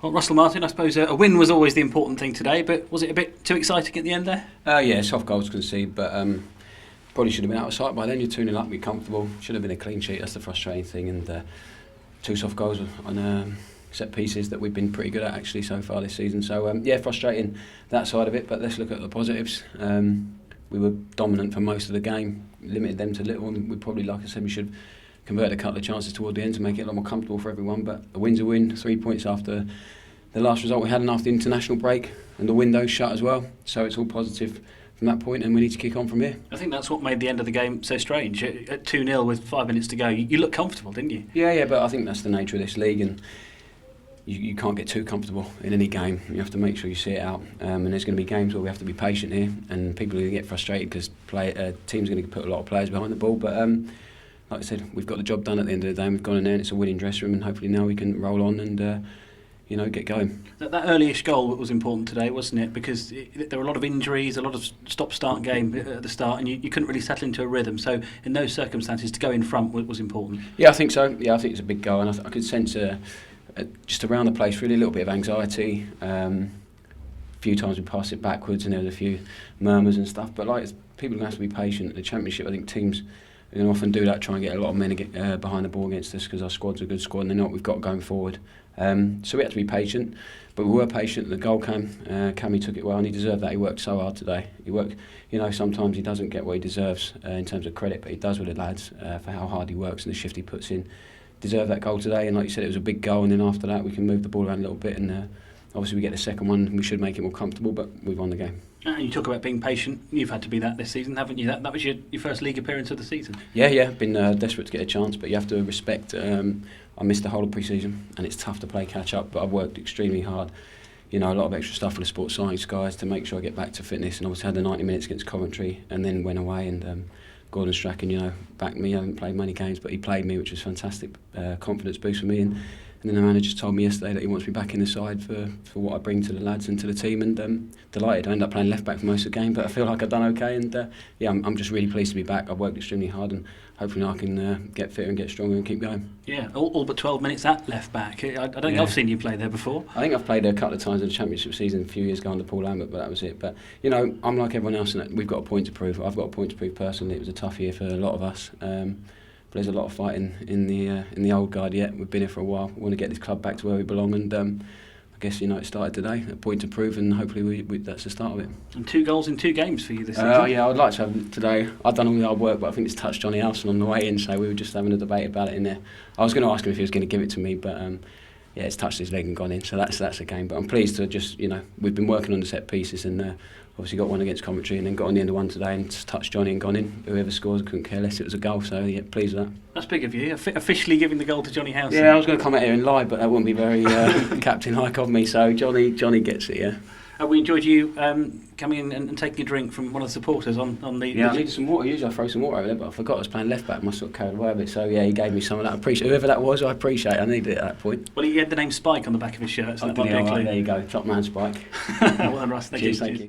Well, Russell Martin, I suppose a win was always the important thing today, but was it a bit too exciting at the end there? Yeah, soft goals conceded, but probably should have been out of sight by then. You're 2-0 up, be comfortable. Should have been a clean sheet. That's the frustrating thing. And two soft goals on set pieces that we've been pretty good at actually so far this season. So yeah, frustrating that side of it. But let's look at the positives. We were dominant for most of the game, limited them to little, and we probably, like I said, we should convert a couple of chances toward the end to make it a lot more comfortable for everyone. But a win's a win. 3 points after the last result we had, and after the international break, and the window's shut as well. So it's all positive from that point, and we need to kick on from here. I think that's what made the end of the game so strange. At 2-0 with 5 minutes to go, you looked comfortable, didn't you? Yeah, but I think that's the nature of this league, and you can't get too comfortable in any game. You have to make sure you see it out, and there's going to be games where we have to be patient here, and people are going to get frustrated because teams are going to put a lot of players behind the ball. But like I said, we've got the job done at the end of the day, and we've gone in there and it's a winning dressing room, and hopefully now we can roll on and get going. That early-ish goal was important today, wasn't it? Because there were a lot of injuries, a lot of stop-start game at the start, and you couldn't really settle into a rhythm. So in those circumstances, to go in front was important. Yeah, I think so. Yeah, I think it's a big goal, and I could sense just around the place really a little bit of anxiety. A few times we passed it backwards, and there was a few murmurs and stuff. But people have to be patient. The Championship, I think teams are going to often do that, try and get a lot of men behind the ball against us because our squad's a good squad, and they're not what we've got going forward. So we had to be patient, but we were patient. The goal came. Cammy took it well, and he deserved that. He worked so hard today. He worked. Sometimes he doesn't get what he deserves in terms of credit, but he does with the lads for how hard he works and the shift he puts in. Deserved that goal today, and like you said, it was a big goal. And then after that, we can move the ball around a little bit, and obviously we get the second one, and we should make it more comfortable. But we've won the game. And you talk about being patient. You've had to be that this season, haven't you? That was your first league appearance of the season. Yeah. Been desperate to get a chance, but you have to respect. I missed the whole of pre-season, and it's tough to play catch up. But I've worked extremely hard. A lot of extra stuff for the sports science guys to make sure I get back to fitness. And obviously had the 90 minutes against Coventry, and then went away. And Gordon Strachan, backed me. I haven't played many games, but he played me, which was fantastic confidence boost for me. And then the manager told me yesterday that he wants me back in the side for what I bring to the lads and to the team, and delighted. I ended up playing left back for most of the game, but I feel like I've done okay, and I'm just really pleased to be back. I've worked extremely hard, and hopefully now I can get fitter and get stronger and keep going. Yeah, all but 12 minutes at left back. I don't think I've seen you play there before. I think I've played there a couple of times in the Championship season a few years ago under Paul Lambert, but that was it. But I'm like everyone else, and we've got a point to prove. I've got a point to prove personally. It was a tough year for a lot of us. But there's a lot of fighting in the old guard yet. We've been here for a while. We want to get this club back to where we belong, and I guess it started today. A point to prove, and hopefully that's the start of it. And 2 goals in 2 games for you this season. Yeah, I'd like to have it today. I've done all the hard work, but I think it's touched Johnny Alson on the way in, so we were just having a debate about it in there. I was going to ask him if he was going to give it to me, but it's touched his leg and gone in, so that's a game. But I'm pleased to just, we've been working on the set pieces, and obviously got one against Coventry, and then got on the end of one today and just touched Johnny and gone in. Whoever scores, I couldn't care less. It was a goal, so yeah, pleased with that. That's big of you, officially giving the goal to Johnny House. Yeah, I was going to come out here and lie, but that wouldn't be very captain-like of me, so Johnny gets it, yeah. We enjoyed you coming in and taking a drink from one of the supporters on the... Yeah, I needed some water. Usually I throw some water over there, but I forgot I was playing left back. I must have got carried away with it. So yeah, he gave me some of that. I appreciate whoever that was. I appreciate it. I needed it at that point. Well, he had the name Spike on the back of his shirt, so that might be a clue. There you go, top man Spike. Well done, Russ. Thank you. Thank you.